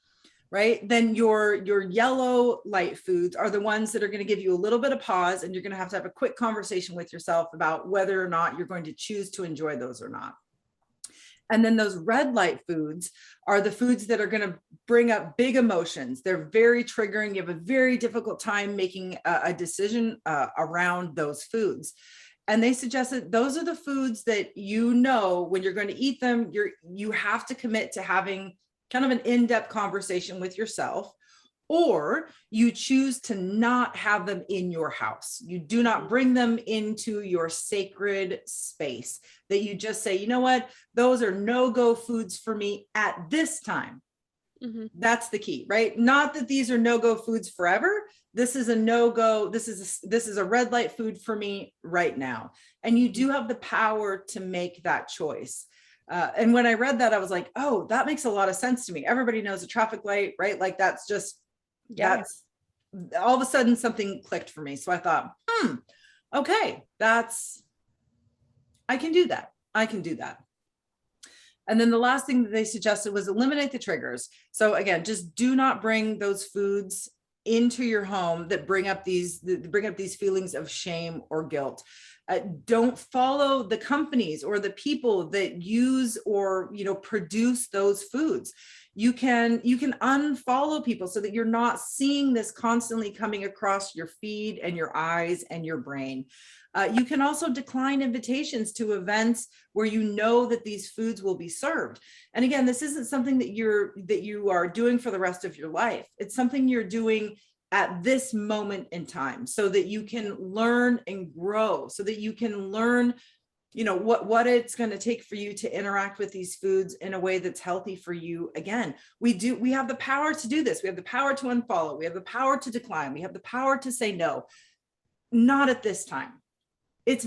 Right? Then your yellow light foods are the ones that are going to give you a little bit of pause, and you're going to have a quick conversation with yourself about whether or not you're going to choose to enjoy those or not. And then those red light foods are the foods that are going to bring up big emotions. They're very triggering. You have a very difficult time making a decision around those foods. And they suggest that those are the foods that, when you're going to eat them, you have to commit to having kind of an in-depth conversation with yourself, or you choose to not have them in your house. You do not bring them into your sacred space, that you just say, you know what, those are no-go foods for me at this time. Mm-hmm. That's the key, right? Not that these are no-go foods forever. This is a no-go. This is a red light food for me right now. And you do have the power to make that choice. And when I read that, I was like, oh, that makes a lot of sense to me. Everybody knows a traffic light, right? Like, that's just, that's all of a sudden something clicked for me. So I thought, okay, I can do that. And then the last thing that they suggested was eliminate the triggers. So again, just do not bring those foods into your home that bring up these feelings of shame or guilt. Don't follow the companies or the people that use or produce those foods. You can unfollow people so that you're not seeing this constantly coming across your feed and your eyes and your brain. You can also decline invitations to events where you know that these foods will be served. And again, this isn't something that you are doing for the rest of your life. It's something you're doing at this moment in time so that you can learn and grow, so that you can learn what it's going to take for you to interact with these foods in a way that's healthy for you. Again, we have the power to do this. We have the power to unfollow. We have the power to decline. We have the power to say no. Not at this time. It's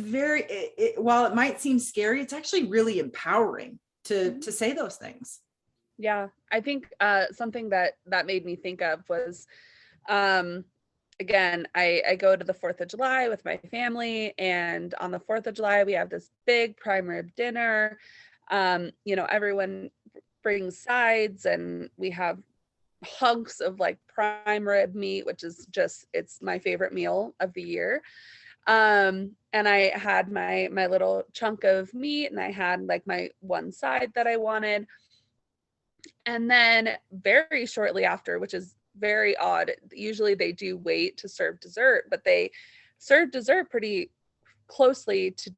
while it might seem scary, it's actually really empowering to say those things. Yeah, I think something that made me think of was, again, I go to the 4th of July with my family, and on the 4th of July, we have this big prime rib dinner. Everyone brings sides, and we have hunks of like prime rib meat, which is it's my favorite meal of the year. And I had my little chunk of meat, and I had like my one side that I wanted. And then very shortly after, which is very odd, usually they do wait to serve dessert, but they serve dessert pretty closely to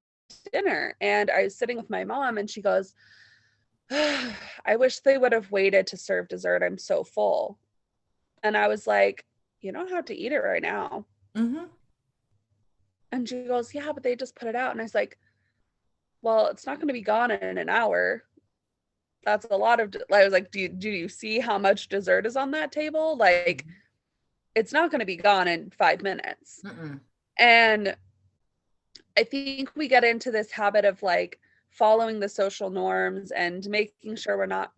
dinner. And I was sitting with my mom, and she goes, I wish they would have waited to serve dessert. I'm so full. And I was like, you don't have to eat it right now. Mm-hmm. And she goes, yeah, but they just put it out. And I was like, well, it's not going to be gone in an hour. That's a lot of, I was like, do you see how much dessert is on that table? Like, it's not going to be gone in 5 minutes. Mm-mm. And I think we get into this habit of like following the social norms and making sure we're not,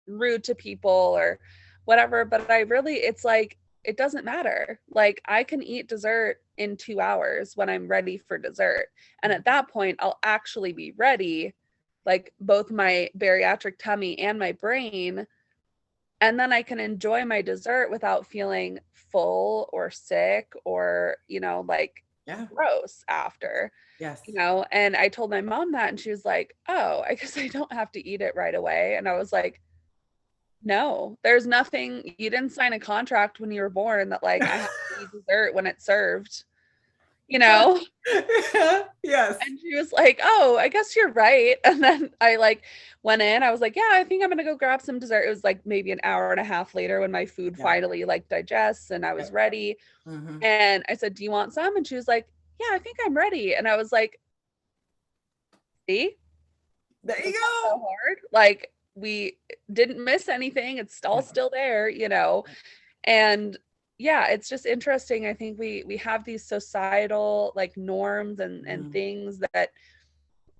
rude to people or whatever. But it's like, it doesn't matter. Like, I can eat dessert in 2 hours when I'm ready for dessert. And at that point, I'll actually be ready, like both my bariatric tummy and my brain. And then I can enjoy my dessert without feeling full or sick or, gross after. Yes. And I told my mom that, and she was like, oh, I guess I don't have to eat it right away. And I was like, no, there's nothing, you didn't sign a contract when you were born that like I have to eat dessert when it's served, Yes. And she was like, oh, I guess you're right. And then I like went in, I was like, yeah, I think I'm gonna go grab some dessert. It was like maybe an hour and a half later when my food finally like digests and I was ready. Mm-hmm. And I said, do you want some? And she was like, yeah, I think I'm ready. And I was like, see, there you so go. hard. Like, we didn't miss anything. It's all still there, and yeah, it's just interesting. I think we have these societal like norms and things that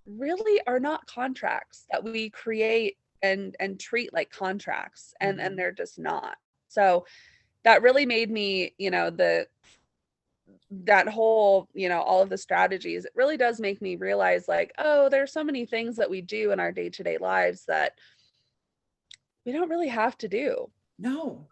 really are not contracts that we create and treat like contracts, and they're just not. So that really made me, that whole, all of the strategies, it really does make me realize like, oh, there's so many things that we do in our day-to-day lives that we don't really have to do. No.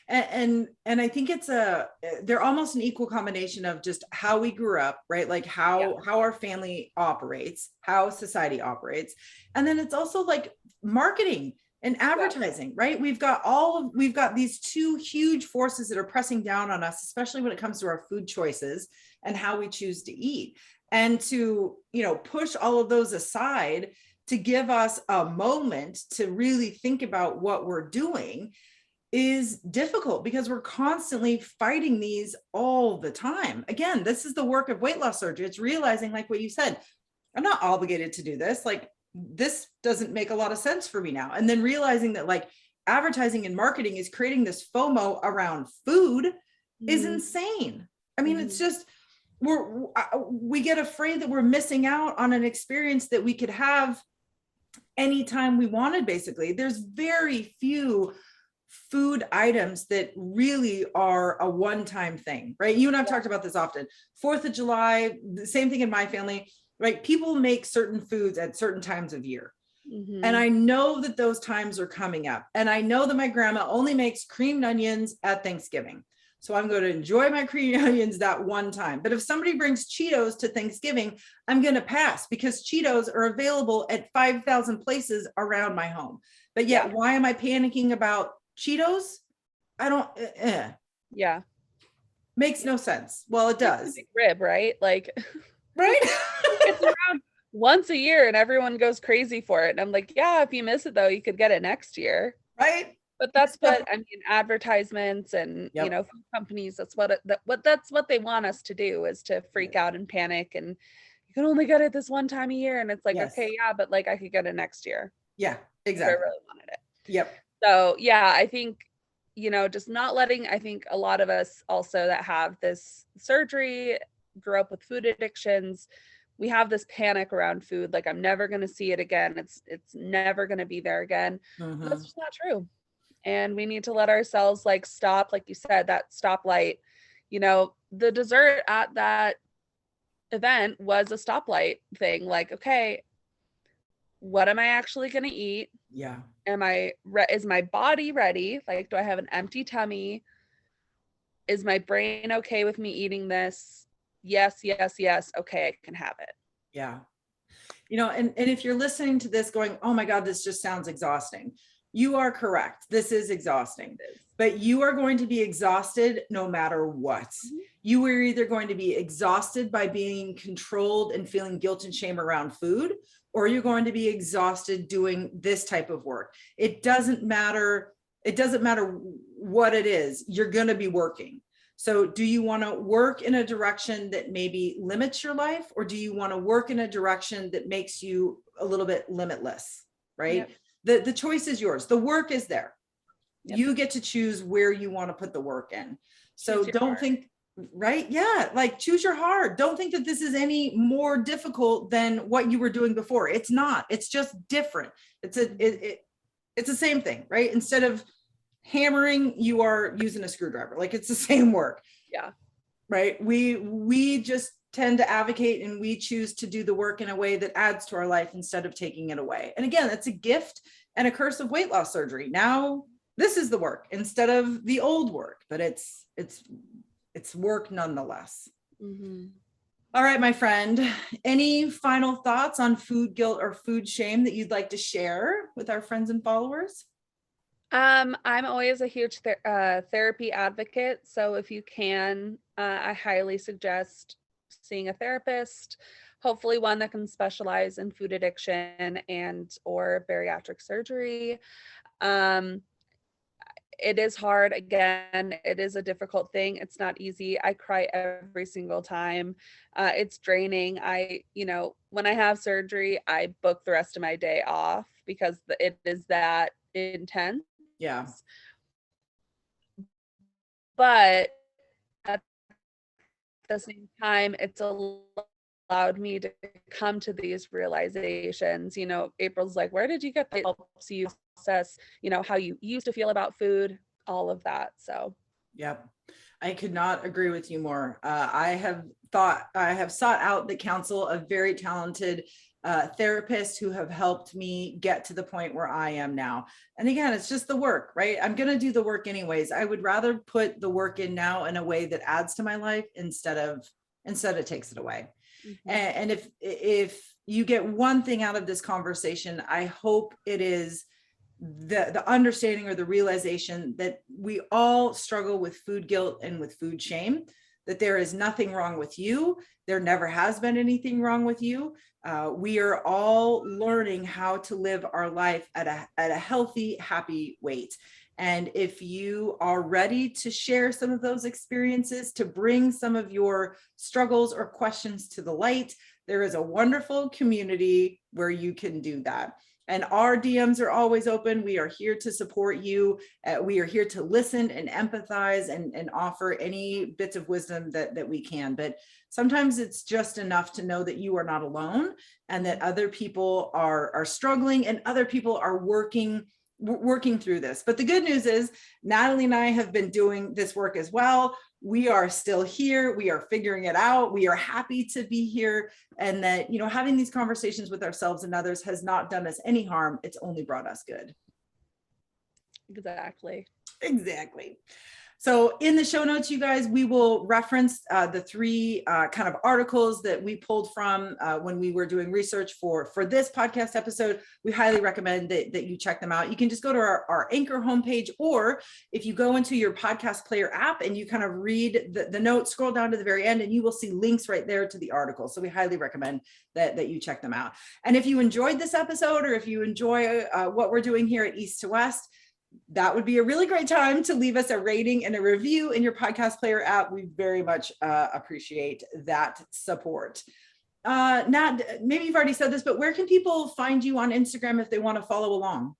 And I think they're almost an equal combination of just how we grew up, right? Like how our family operates, how society operates. And then it's also like marketing and advertising, right? We've got these two huge forces that are pressing down on us, especially when it comes to our food choices and how we choose to eat. And to, push all of those aside to give us a moment to really think about what we're doing is difficult because we're constantly fighting these all the time. Again, this is the work of weight loss surgery. It's realizing, like what you said, I'm not obligated to do this. Like, this doesn't make a lot of sense for me now. And then realizing that like advertising and marketing is creating this FOMO around food is insane. I mean, it's just, we get afraid that we're missing out on an experience that we could have anytime we wanted. Basically, there's very few food items that really are a one-time thing, right? You and I've talked about this often. 4th of July, the same thing in my family, right? People make certain foods at certain times of year. And Mhm. I know that those times are coming up. And I know that my grandma only makes creamed onions at Thanksgiving. So I'm going to enjoy my creamed onions that one time. But if somebody brings Cheetos to Thanksgiving, I'm going to pass because Cheetos are available at 5,000 places around my home. But Yeah. yet, why am I panicking about Cheetos? I don't, Yeah. makes no sense. Well, it Like does. rib, right? Like Right? it's around once a year and everyone goes crazy for it. And I'm like, yeah, if you miss it though, you could get it next year. Right? But that's Stuff. what I mean, advertisements and Yep. food companies, that's what they want us to do, is to freak out and panic, and you can only get it this one time a year. And it's like, Yes. okay, yeah, but like I could get it next year Yeah, if I exactly. really wanted it. Yep. So yeah, I think, just not letting, I think a lot of us also that have this surgery, grew up with food addictions, we have this panic around food, like I'm never going to see it again. It's never going to be there again. But that's Mhm. just not true. And we need to let ourselves like stop, like you said, that stoplight. The dessert at that event was a stoplight thing. Like, okay, what am I actually going to eat? Yeah. Is my body ready? Like, do I have an empty tummy? Is my brain okay with me eating this? Yes, yes, yes. Okay, I can have it. Yeah. And if you're listening to this going, oh my God, this just sounds exhausting. You are correct. This is exhausting, It is. but you are going to be exhausted no matter what. Mhm. You are either going to be exhausted by being controlled and feeling guilt and shame around food, or you're going to be exhausted doing this type of work. It doesn't matter. It doesn't matter what it is. You're going to be working. So do you want to work in a direction that maybe limits your life, or do you want to work in a direction that makes you a little bit limitless, right? Yep. The choice is yours. The work is there. Yep. You get to choose where you want to put the work in. So Choose your don't heart. think, right? Yeah, like choose your heart. Don't think that this is any more difficult than what you were doing before. It's not. It's just different. It's the same thing, right? Instead of hammering, you are using a screwdriver. Like it's the same work. Yeah. Right. We just tend to advocate and we choose to do the work in a way that adds to our life instead of taking it away. And again, that's a gift and a curse of weight loss surgery. Now this is the work instead of the old work, but it's work nonetheless. Mm-hmm. All right, my friend, any final thoughts on food guilt or food shame that you'd like to share with our friends and followers? I'm always a huge therapy advocate. So if you can, I highly suggest seeing a therapist, hopefully one that can specialize in food addiction and or bariatric surgery. Um, it is hard. Again, it is a difficult thing. It's not easy. I cry every single time. It's draining. When I have surgery, I book the rest of my day off because it is that intense. Yeah. But at the same time, it's allowed me to come to these realizations. April's like, where did you get that? Helps you process, how you used to feel about food, all of that. So, Yep. I could not agree with you more. I have sought out the counsel of very talented therapists who have helped me get to the point where I am now. And again, it's just the work, right? I'm going to do the work anyways. I would rather put the work in now in a way that adds to my life instead of takes it away. mm-hmm. And if you get one thing out of this conversation, I hope it is the understanding or the realization that we all struggle with food guilt and with food shame, that there is nothing wrong with you. There never has been anything wrong with you. We are all learning how to live our life at a healthy, happy weight. And if you are ready to share some of those experiences, to bring some of your struggles or questions to the light, there is a wonderful community where you can do that. And our DMs are always open. We are here to support you. We are here to listen and empathize and offer any bits of wisdom that we can. But sometimes it's just enough to know that you are not alone and that other people are struggling and other people are working through this. But the good news is Natalie and I have been doing this work as well. we are still here. We are figuring it out. We are happy to be here. And that, having these conversations with ourselves and others has not done us any harm. It's only brought us good. Exactly. So in the show notes, you guys, we will reference the three kind of articles that we pulled from when we were doing research for this podcast episode. We highly recommend that you check them out. You can just go to our Anchor homepage, or if you go into your podcast player app and you kind of read the notes, scroll down to the very end, and you will see links right there to the article. So we highly recommend that you check them out. And if you enjoyed this episode, or if you enjoy what we're doing here at East to West, that would be a really great time to leave us a rating and a review in your podcast player app. We very much appreciate that support. Nat, maybe you've already said this, but where can people find you on Instagram if they want to follow along?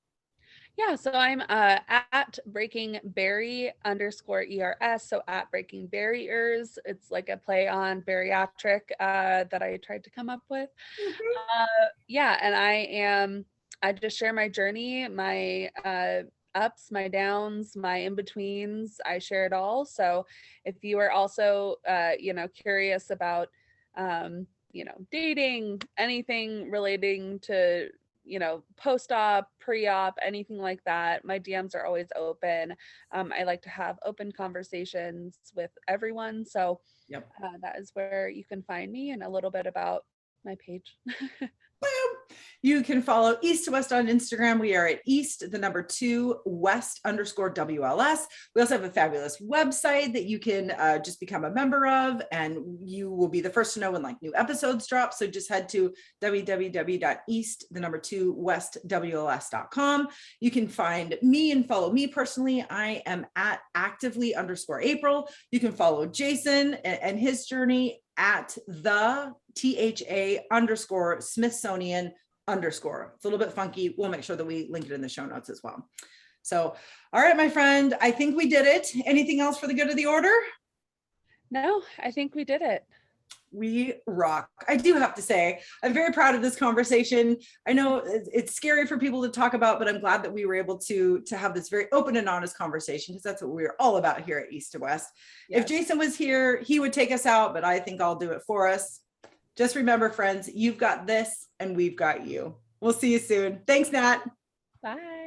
Yeah, so I'm at breakingberry_ERS, so at Breaking Barriers. It's like a play on bariatric that I tried to come up with. Yeah, and I just share my journey, my ups, my downs, my in-betweens. I share it all. So if you are also, curious about, dating, anything relating to, post-op, pre-op, anything like that, my DMs are always open. I like to have open conversations with everyone. So Yep. that is where you can find me, and a little bit about my page. You can follow East to West on Instagram. We are at East, 2 West _WLS. We also have a fabulous website that you can just become a member of, and you will be the first to know when new episodes drop. So just head to www.east, 2 West WLS.com. You can find me and follow me personally. I am at actively_April. You can follow Jason and his journey at the THA_Smithsonian_. It's a little bit funky. We'll make sure that we link it in the show notes as well. So, all right, my friend, I think we did it. Anything else for the good of the order? No, I think we did it. We rock. I do have to say, I'm very proud of this conversation. I know it's scary for people to talk about, but I'm glad that we were able to have this very open and honest conversation, because that's what we're all about here at East to West. Yes. If Jason was here, he would take us out, but I think I'll do it for us. Just remember, friends, you've got this and we've got you. We'll see you soon. Thanks, Nat. Bye.